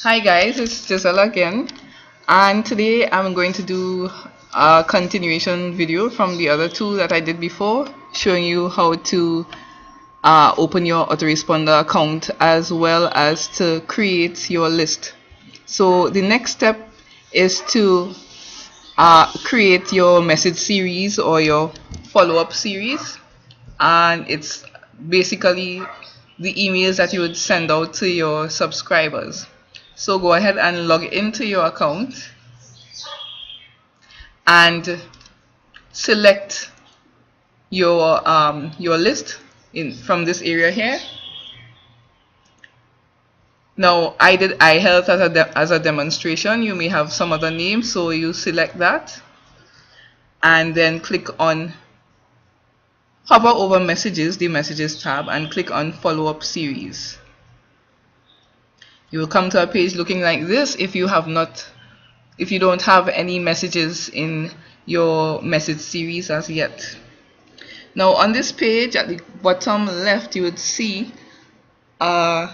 Hi guys, it's Giselle again, and today I'm going to do a continuation video from the other two that I did before, showing you how to open your autoresponder account as well as to create your list. So the next step is to create your message series or your follow-up series, and it's basically the emails that you would send out to your subscribers. So go ahead and log into your account and select your list in from this area here. Now I did iHealth as a demonstration. You may have some other name, so you select that and then click on, hover over messages, the messages tab, and click on follow-up series. You will come to a page looking like this if you don't have any messages in your message series as yet. Now on this page at the bottom left you would see a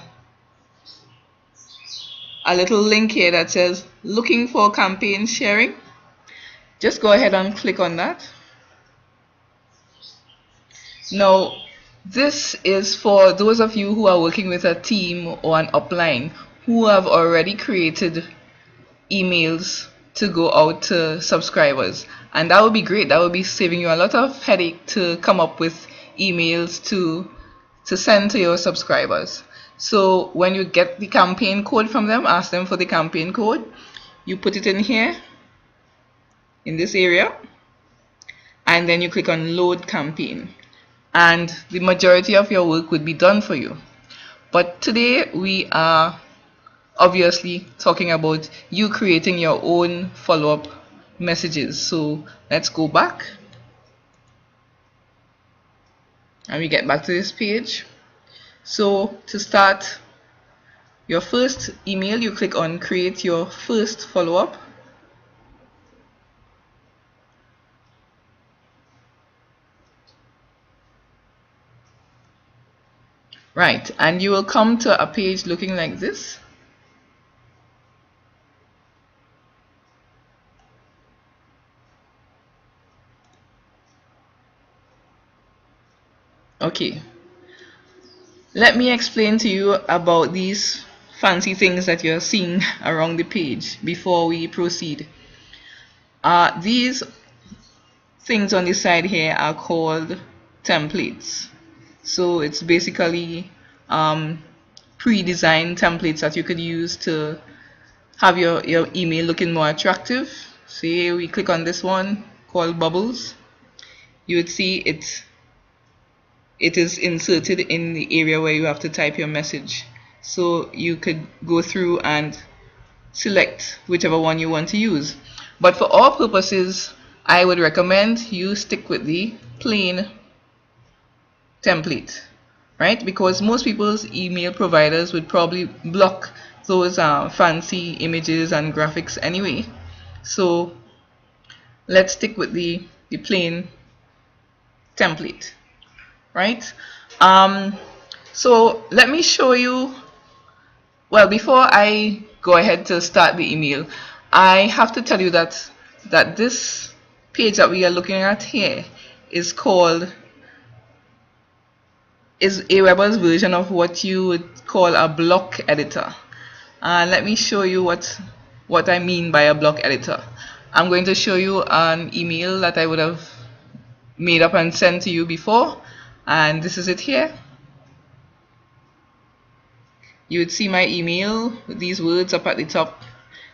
little link here that says looking for campaign sharing. Just go ahead and click on that. Now this is for those of you who are working with a team or an upline who have already created emails to go out to subscribers, and that would be great. That would be saving you a lot of headache to come up with emails to send to your subscribers. So when you get the campaign code from them, ask them for the campaign code. You put it in here in this area and then you click on load campaign, and the majority of your work would be done for you. But today we are obviously talking about you creating your own follow-up messages. So let's go back and we get back to this page. So to start your first email, you click on create your first follow-up. Right, and you will come to a page looking like this. Okay, let me explain to you about these fancy things that you're seeing around the page before we proceed. These things on the side here are called templates. So it's basically pre-designed templates that you could use to have your email looking more attractive. Say we click on this one called bubbles. You would see it is inserted in the area where you have to type your message. So you could go through and select whichever one you want to use. But for all purposes, I would recommend you stick with the plain template, right? Because most people's email providers would probably block those fancy images and graphics anyway. So let's stick with the plain template. Right? So let me show you. Well, before I go ahead to start the email, I have to tell you that this page that we are looking at here is Aweber's version of what you would call a block editor. Let me show you what I mean by a block editor. I'm going to show you an email that I would have made up and sent to you before. And this is it here. You would see my email with these words up at the top.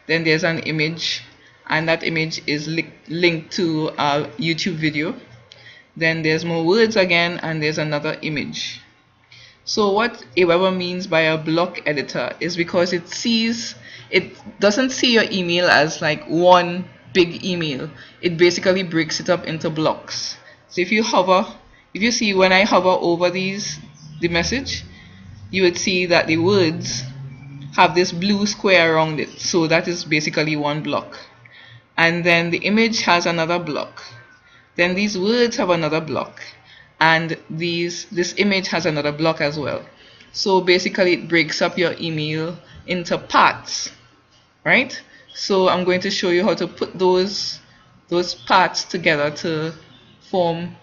Then there's an image, and that image is linked to a YouTube video. Then there's more words again, and there's another image. So what Aweber means by a block editor is because it doesn't see your email as like one big email. It basically breaks it up into blocks. So if you see when I hover over the message, you would see that the words have this blue square around it. So that is basically one block. And then the image has another block. Then these words have another block. And this image has another block as well. So basically it breaks up your email into parts, right? So I'm going to show you how to put those parts together to form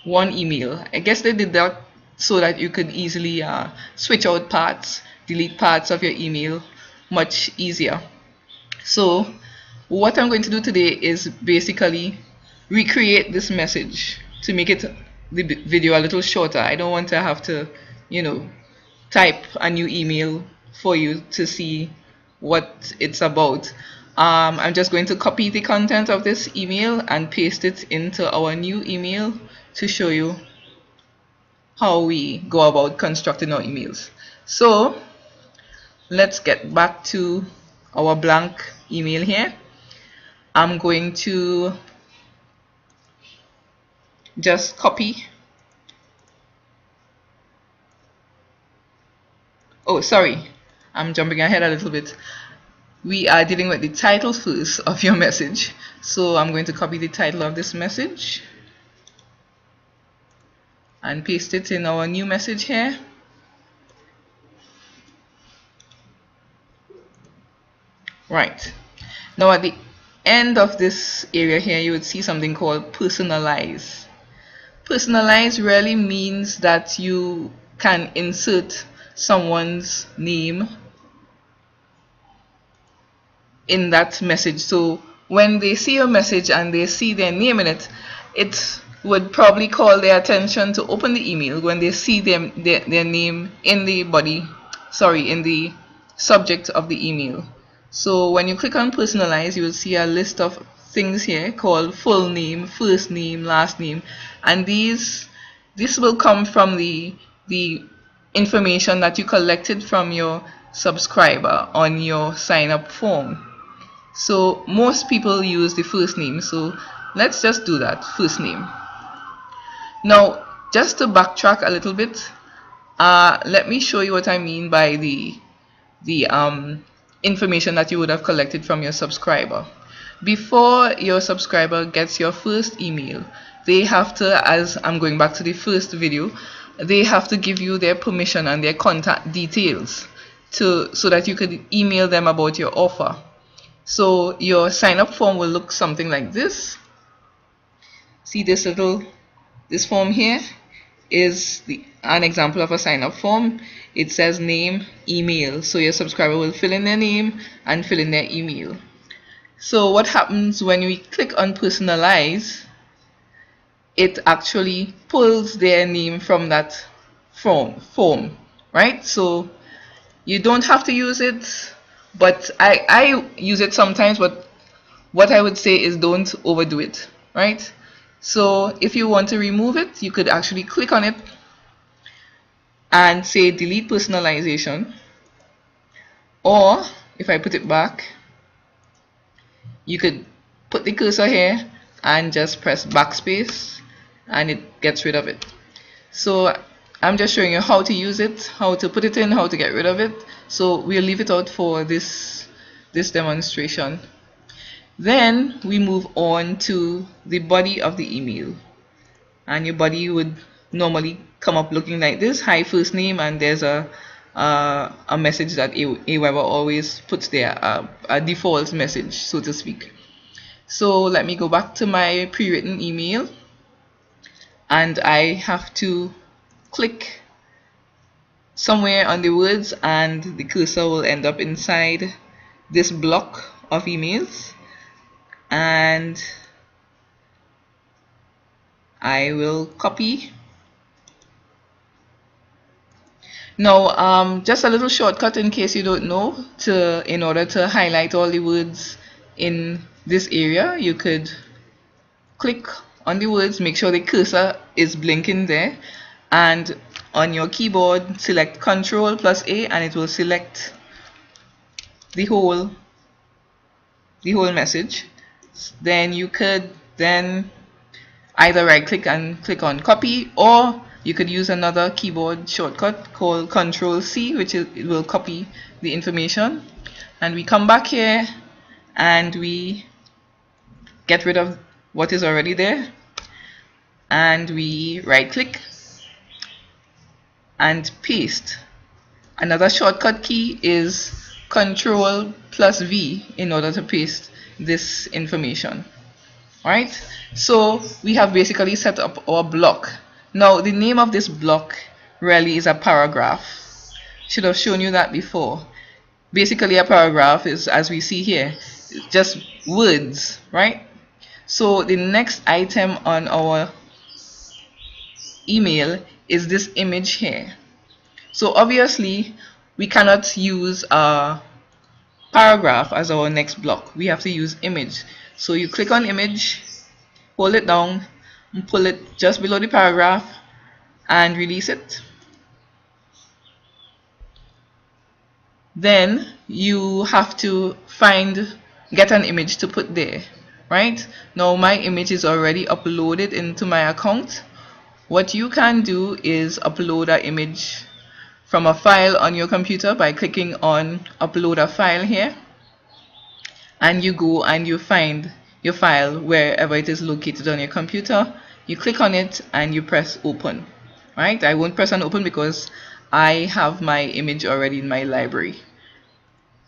one email. I guess they did that so that you could easily switch out parts, delete parts of your email much easier. So what I'm going to do today is basically recreate this message to make it the video a little shorter. I don't want to have to, type a new email for you to see what it's about. I'm just going to copy the content of this email and paste it into our new email to show you how we go about constructing our emails. So let's get back to our blank email here. I'm going to just copy. Oh, sorry, I'm jumping ahead a little bit. We are dealing with the title first of your message. So I'm going to copy the title of this message and paste it in our new message here. Right. Now at the end of this area here, you would see something called personalize. Personalize really means that you can insert someone's name in that message. So when they see your message and they see their name in it, it would probably call their attention to open the email when they see their name in the body, in the subject of the email. So when you click on personalize, you will see a list of things here called full name, first name, last name, and this will come from the information that you collected from your subscriber on your sign up form. So most people use the first name, so let's just do that, first name. Now just to backtrack a little bit, let me show you what I mean by the information that you would have collected from your subscriber. Before your subscriber gets your first email, they have to, as I'm going back to the first video, they have to give you their permission and their contact details so that you could email them about your offer. So your sign up form will look something like this. See this form here is an example of a sign up form. It says name, email, so your subscriber will fill in their name and fill in their email. So what happens when we click on personalize, it actually pulls their name from that form, right? So you don't have to use it, but I use it sometimes, but what I would say is don't overdo it, right? So if you want to remove it, you could actually click on it and say delete personalization, or if I put it back, you could put the cursor here and just press backspace and it gets rid of it. So I'm just showing you how to use it, how to put it in, how to get rid of it. So we'll leave it out for this demonstration. Then we move on to the body of the email, and your body would normally come up looking like this: hi, first name, and there's a message that Aweber always puts there, a default message, so to speak. So let me go back to my pre-written email, and I have to click somewhere on the words and the cursor will end up inside this block of emails, and I will copy. Now just a little shortcut in case you don't know, in order to highlight all the words in this area, you could click on the words, make sure the cursor is blinking there, and on your keyboard select Ctrl+A and it will select the whole message. Then you could either right click and click on copy, or you could use another keyboard shortcut called Ctrl+C, which it will copy the information. And we come back here and we get rid of what is already there, and we right click and paste Another shortcut key is Control plus V in order to paste this information. Alright, so we have basically set up our block. Now the name of this block really is a paragraph. Should have shown you that before. Basically a paragraph is, as we see here, just words, right? So the next item on our email is this image here. So obviously we cannot use a paragraph as our next block. We have to use image. So you click on image, hold it down, and pull it just below the paragraph and release it. Then you have to get an image to put there, right? Now my image is already uploaded into my account. What you can do is upload an image from a file on your computer by clicking on upload a file here, and you go and you find your file wherever it is located on your computer. You click on it and you press open. Right? I won't press on open because I have my image already in my library.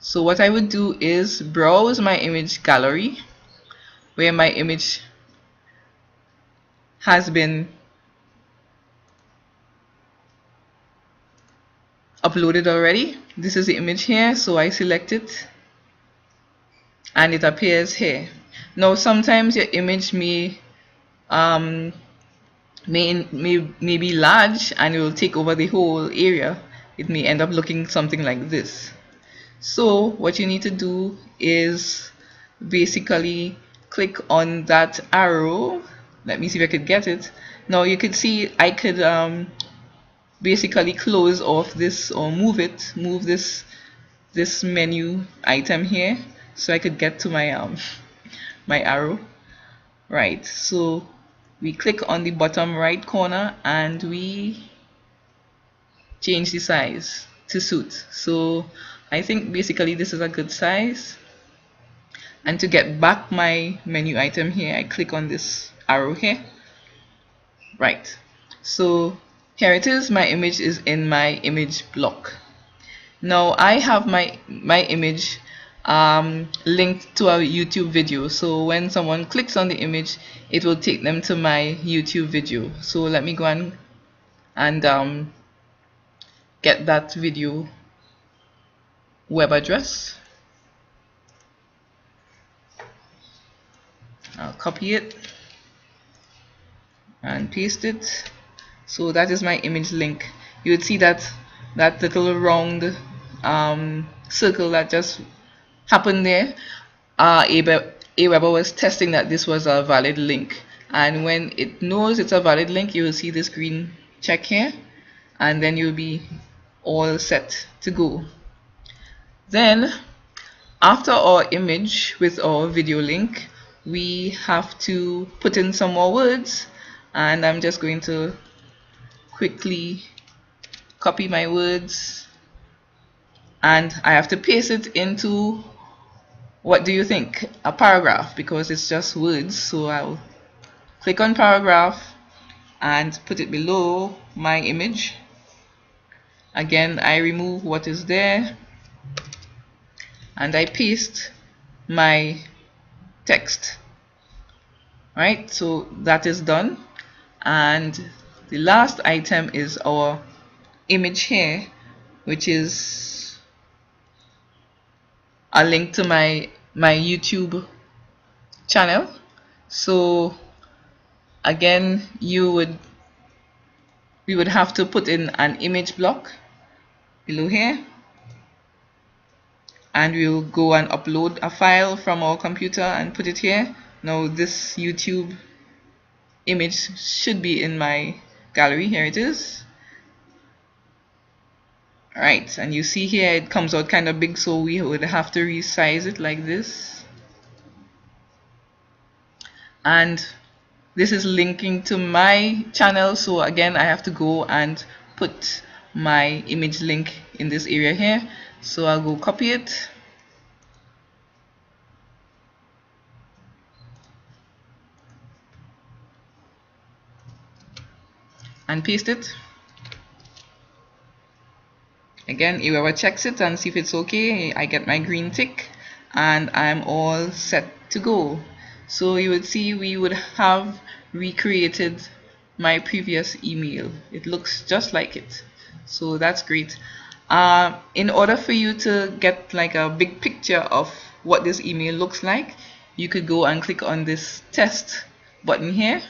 So what I would do is browse my image gallery where my image has been uploaded already. This is the image here, so I select it and it appears here. Now sometimes your image may be large and it will take over the whole area. It may end up looking something like this. So what you need to do is basically click on that arrow. Let me see if I could get it. Now you could see I could basically close off this or move this menu item here so I could get to my my arrow. Right, so we click on the bottom right corner and we change the size to suit. So I think basically this is a good size. And to get back my menu item here, I click on this arrow here. Right, so here it is. My image is in my image block. Now I have my image linked to a YouTube video, so when someone clicks on the image it will take them to my YouTube video. So let me go and get that video web address. I'll copy it and paste it. So that is my image link. You would see that little round circle that just happened there. Aweber was testing that this was a valid link, and when it knows it's a valid link, you will see this green check here, and then you'll be all set to go. Then after our image with our video link, we have to put in some more words, and I'm just going to quickly copy my words and I have to paste it into, what do you think, a paragraph, because it's just words. So I'll click on paragraph and put it below my image. Again, I remove what is there and I paste my text. Right, so that is done, and the last item is our image here, which is a link to my YouTube channel. So again, we would have to put in an image block below here, and we'll go and upload a file from our computer and put it here. Now this YouTube image should be in my gallery. Here it is. Right, and you see here it comes out kind of big, so we would have to resize it like this. And this is linking to my channel, so again I have to go and put my image link in this area here. So I'll go copy it and paste it. Again, Aweber checks it and see if it's okay. I get my green tick and I'm all set to go. So you would see we would have recreated my previous email. It looks just like it. So that's great. In order for you to get like a big picture of what this email looks like, you could go and click on this test button here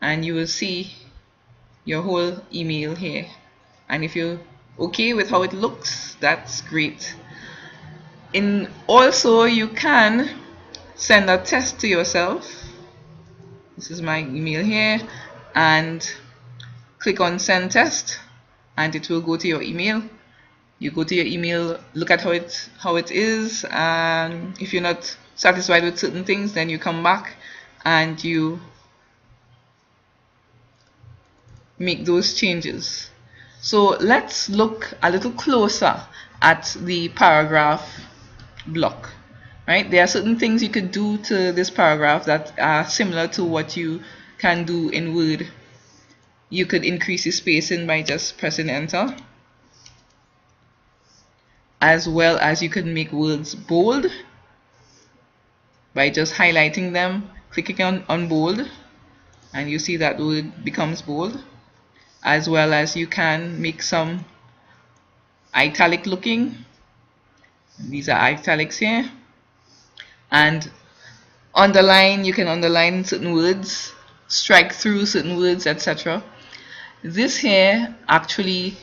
and you will see your whole email here. And if you're okay with how it looks, that's great. Also, you can send a test to yourself. This is my email here, and click on send test and it will go to your email. You go to your email, look at how it is, and if you're not satisfied with certain things, then you come back and you make those changes. So let's look a little closer at the paragraph block. Right, there are certain things you could do to this paragraph that are similar to what you can do in Word. You could increase the spacing by just pressing enter, as well as you could make words bold by just highlighting them, clicking on bold, and you see that word becomes bold. As well as you can make some italic looking. These are italics here. And underline, you can underline certain words, strike through certain words, etc. This here, actually,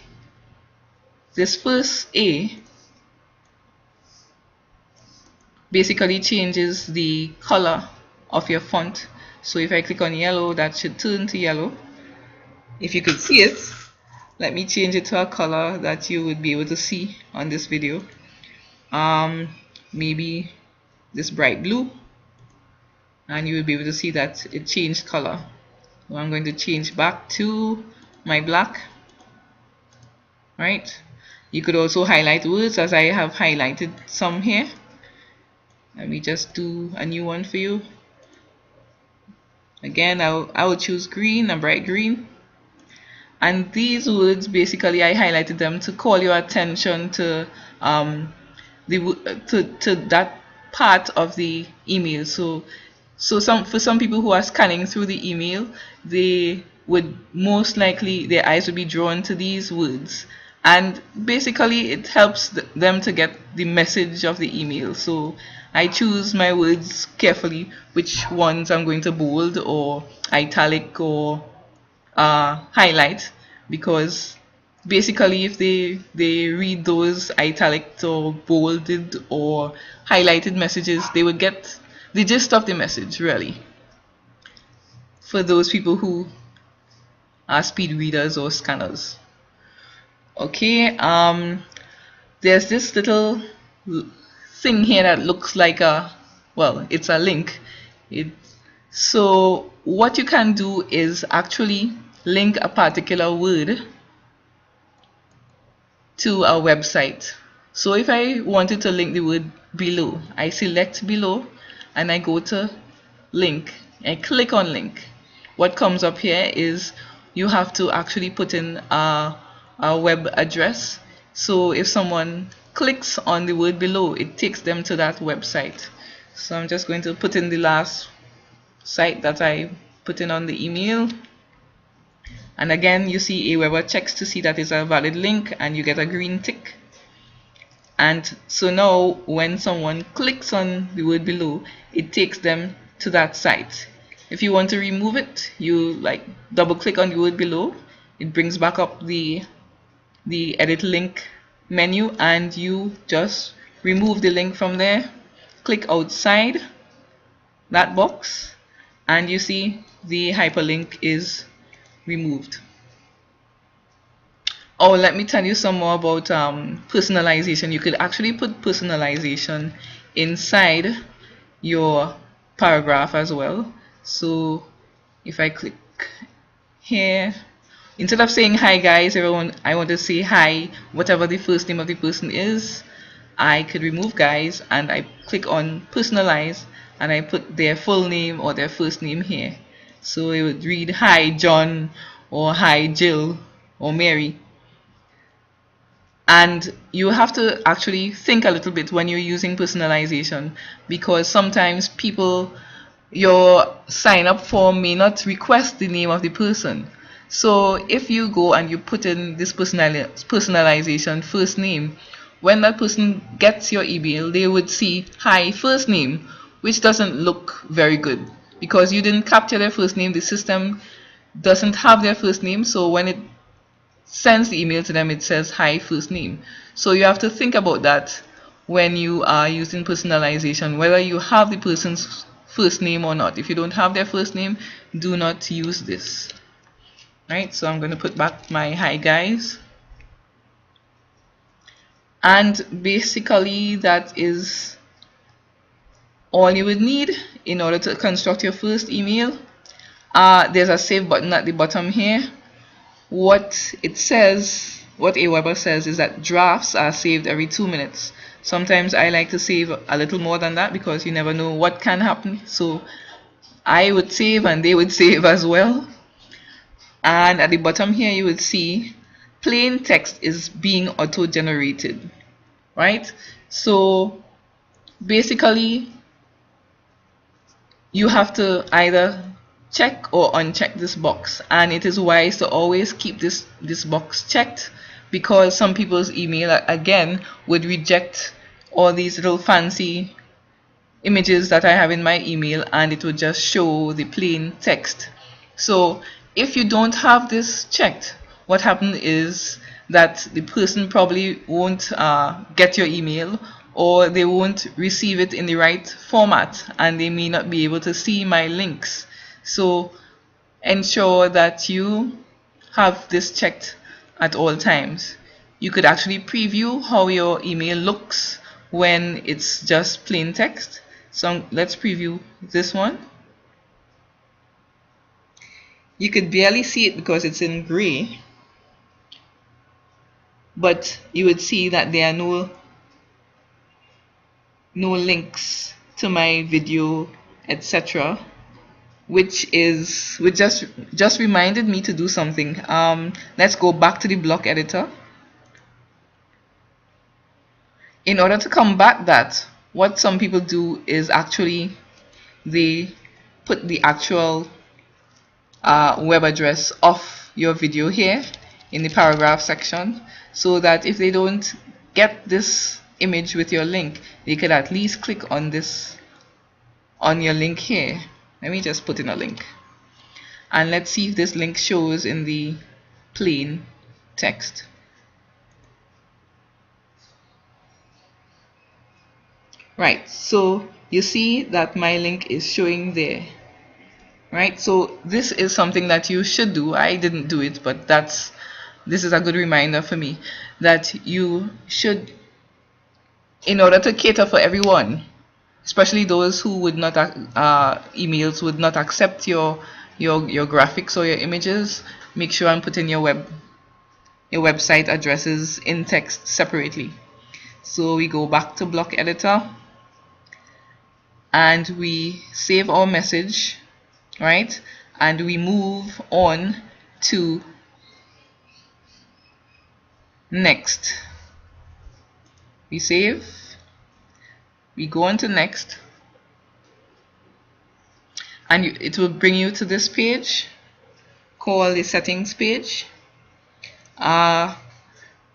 this first A basically changes the color of your font. So if I click on yellow, that should turn to yellow. If you could see it, let me change it to a color that you would be able to see on this video. Maybe this bright blue, and you will be able to see that it changed color. So I'm going to change back to my black. Right, you could also highlight words, as I have highlighted some here. Let me just do a new one for you. Again, I will choose green, a bright green. And these words, basically, I highlighted them to call your attention to that part of the email. So for some people who are scanning through the email, they would most likely, their eyes would be drawn to these words, and basically it helps them to get the message of the email. So I choose my words carefully, which ones I'm going to bold or italic or highlight, because basically if they read those italic or bolded or highlighted messages, they would get the gist of the message, really, for those people who are speed readers or scanners. Okay, there's this little thing here that looks like it's a link. So what you can do is actually link a particular word to a website. So if I wanted to link the word below, I select below and I go to link. I click on link. What comes up here is you have to actually put in a web address. So if someone clicks on the word below, it takes them to that website. So I'm just going to put in the last site that I put in on the email. And again, you see Aweber checks to see that it's a valid link, and you get a green tick. And so now when someone clicks on the word below, it takes them to that site. If you want to remove it, you double click on the word below. It brings back up the edit link menu, and you just remove the link from there. Click outside that box, and you see the hyperlink is removed. Oh, let me tell you some more about personalization. You could actually put personalization inside your paragraph as well. So if I click here, instead of saying hi guys everyone, I want to say hi whatever the first name of the person is, I could remove guys and I click on personalize and I put their full name or their first name here. So it would read hi John or hi Jill or Mary. And you have to actually think a little bit when you're using personalization, because sometimes people, your sign up form may not request the name of the person. So if you go and you put in this personalization first name, when that person gets your email, they would see hi first name, which doesn't look very good because you didn't capture their first name. The system doesn't have their first name, so when it sends the email to them, it says hi first name. So you have to think about that when you are using personalization, whether you have the person's first name or not. If you don't have their first name, do not use this. Right, so I'm going to put back my hi guys, and basically that is all you would need in order to construct your first email. There's a save button at the bottom here. What it says, what Aweber says, is that drafts are saved every 2 minutes. Sometimes I like to save a little more than that because you never know what can happen. So I would save and they would save as well. And at the bottom here you would see plain text is being auto-generated, right? So basically you have to either check or uncheck this box, and it is wise to always keep this box checked, because some people's email again would reject all these little fancy images that I have in my email, and it would just show the plain text. So if you don't have this checked, what happens is that the person probably won't get your email, or they won't receive it in the right format, and they may not be able to see my links. So ensure that you have this checked at all times. You could actually preview how your email looks when it's just plain text. So let's preview this one. You could barely see it because it's in gray, but you would see that there are no links to my video, etc., which just reminded me to do something. Let's go back to the block editor. In order to combat that, what some people do is actually they put the actual web address of your video here in the paragraph section, so that if they don't get this image with your link, they could at least click on this, on your link here. Let me just put in a link, and let's see if this link shows in the plain text. Right, so you see that my link is showing there. Right, so this is something that you should do. I didn't do it, but this is a good reminder for me that you should, in order to cater for everyone, especially those who would not emails would not accept your graphics or your images, make sure I'm putting your website addresses in text separately. So we go back to block editor and we save our message, right, and we move on to next. We save, we go on to next, and it will bring you to this page called the settings page.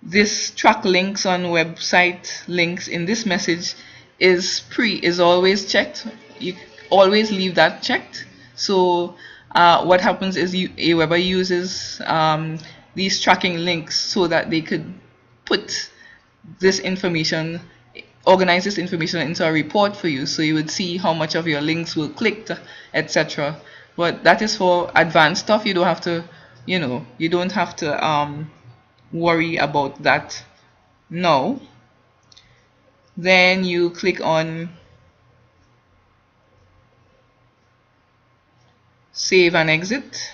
This track links on website links in this message is always checked. You always leave that checked. So what happens is Aweber uses these tracking links so that they could put this information, organize this information into a report for you, so you would see how much of your links were clicked, etc. But that is for advanced stuff. You don't have to, you don't have to worry about that now. Then you click on save and exit.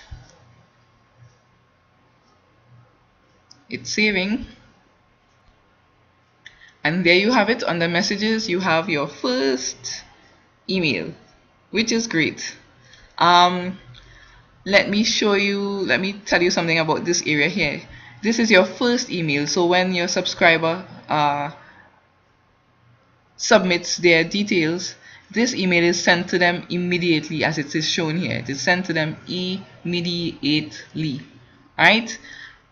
It's saving, and there you have it. Under messages you have your first email, which is great. Let me tell you something about this area here. this is your first email. So when your subscriber submits their details, this email is sent to them immediately, as it is shown here. It is sent to them immediately. Alright,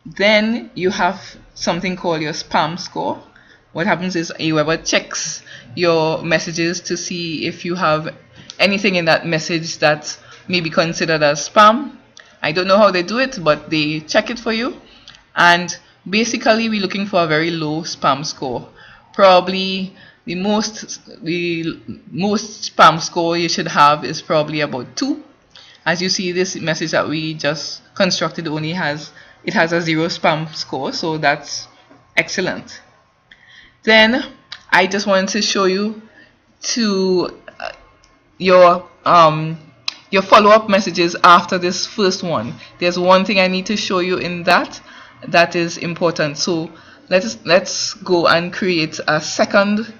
then you have something called your spam score. What happens is Aweber checks your messages to see if you have anything in that message that may be considered as spam. I don't know how they do it, but they check it for you. And basically we're looking for a very low spam score. Probably the most spam score you should have is probably about 2. As you see, this message that we just constructed only has a 0 spam score, so that's excellent. Then I just wanted to show you to your follow-up messages after this first one. There's one thing I need to show you in that is important. So let's go and create a second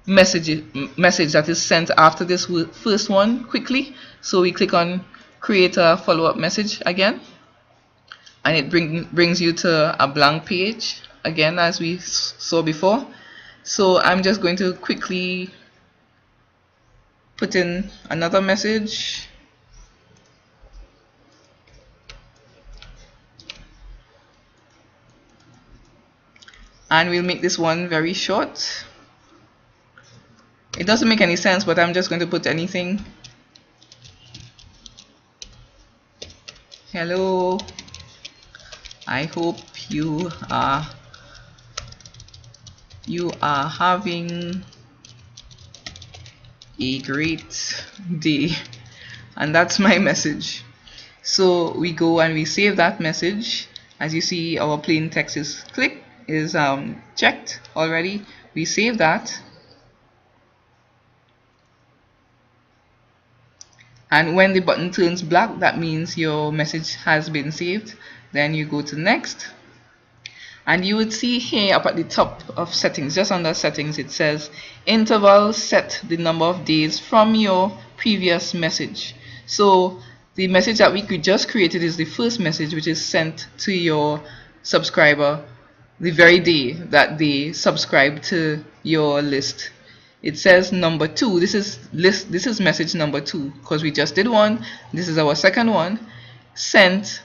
message that is sent after this first one quickly. So we click on create a follow-up message again, and it brings you to a blank page again, as we saw before. So I'm just going to quickly put in another message. And we'll make this one very short. It doesn't make any sense, but I'm just going to put anything. Hello, I hope you are having a great day. And that's my message. So we go and we save that message. As you see, our plain text is checked already. We save that, and when the button turns black, that means your message has been saved. Then you go to next, and you would see here up at the top of settings, just under settings, it says interval set the number of days from your previous message. So the message that we just created is the first message, which is sent to your subscriber the very day that they subscribe to your list. It says number 2. This is message number 2, because we just did one. This is our second one, sent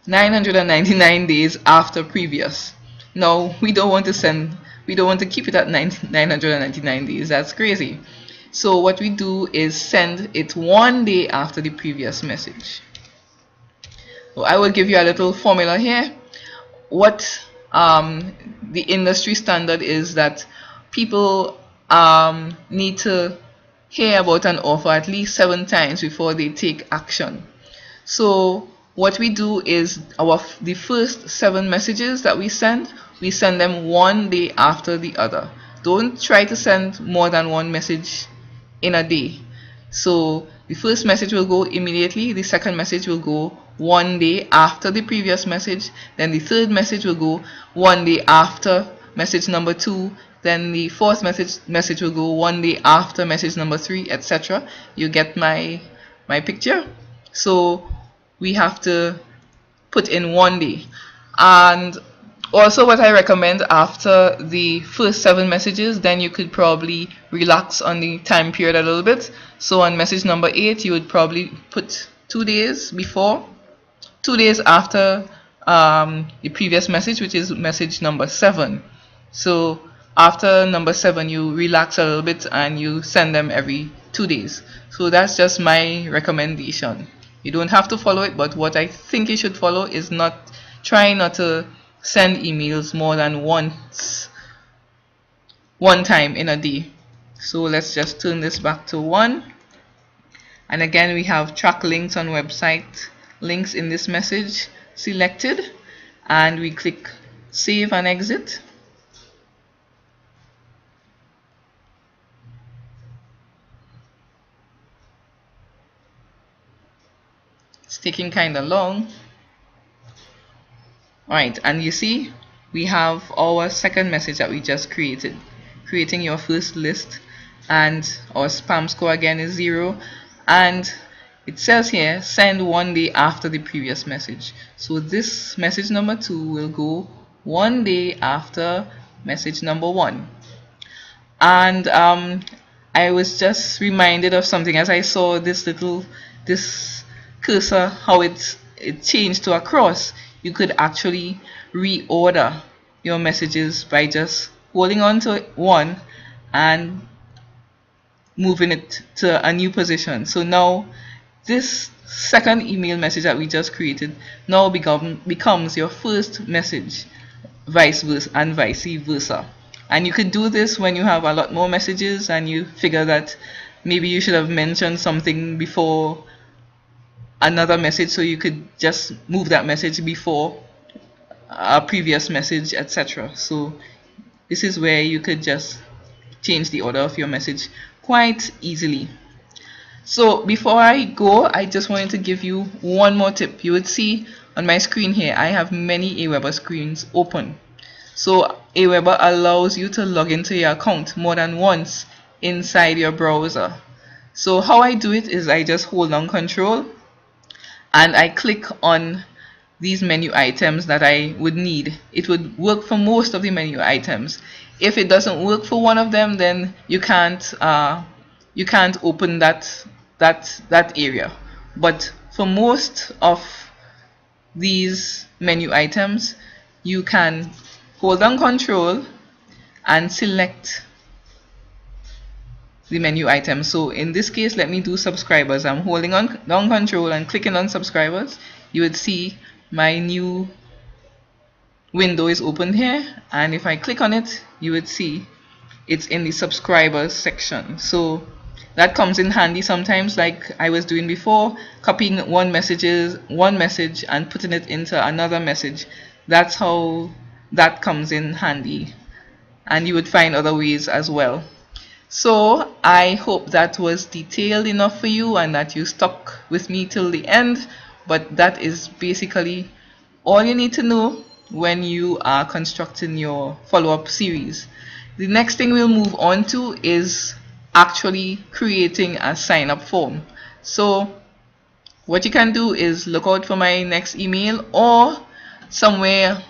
999 days after previous. Now we don't want to keep it at 999 days. That's crazy. So what we do is send it 1 day after the previous message. So I will give you a little formula here. What the industry standard is that people need to hear about an offer at least 7 times before they take action. So what we do is the first 7 messages that we send them 1 day after the other. Don't try to send more than 1 message in a day. So the first message will go immediately, the second message will go 1 day after the previous message, then the third message will go 1 day after message number 2, then the fourth message will go 1 day after message number 3, etc. You get my picture? So we have to put in 1 day. And also what I recommend, after the first 7 messages, then you could probably relax on the time period a little bit. So on message number 8, you would probably put 2 days before, 2 days after the previous message, which is message number 7. So after number 7, you relax a little bit and you send them every 2 days. So that's just my recommendation. You don't have to follow it, but what I think you should follow is try not to send emails more than one time in a day. So let's just turn this back to 1. And again, we have track links on website links in this message selected, and we click save and exit. It's taking kind of long. Alright, and you see we have our second message that we just created, creating your first list, and our spam score again is 0. And it says here send 1 day after the previous message. So this message number 2 will go 1 day after message number 1. And I was just reminded of something as I saw this cursor, how it changed to a cross. You could actually reorder your messages by just holding on to one and moving it to a new position. So now this second email message that we just created now becomes your first message, vice versa. And you could do this when you have a lot more messages and you figure that maybe you should have mentioned something before another message, so you could just move that message before a previous message, etc. So this is where you could just change the order of your message quite easily. So before I go, I just wanted to give you one more tip. You would see on my screen here I have many Aweber screens open. So Aweber allows you to log into your account more than once inside your browser. So how I do it is I just hold down Control and I click on these menu items that I would need. It would work for most of the menu items. If it doesn't work for one of them, then you can't open that area. But for most of these menu items, you can hold down Control and select the menu item. So in this case, let me do subscribers. I'm holding on down Control and clicking on subscribers. You would see my new window is open here, and if I click on it, you would see it's in the subscribers section. So that comes in handy sometimes, like I was doing before, copying one message and putting it into another message. That's how that comes in handy, and you would find other ways as well. So I hope that was detailed enough for you and that you stuck with me till the end. But that is basically all you need to know when you are constructing your follow-up series. The next thing we'll move on to is actually creating a sign-up form. So what you can do is look out for my next email, or somewhere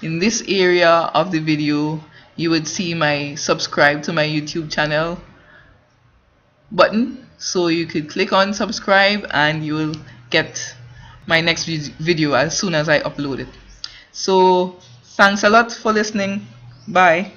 in this area of the video you would see my subscribe to my YouTube channel button. So you could click on subscribe and you will get my next video as soon as I upload it. So thanks a lot for listening. Bye.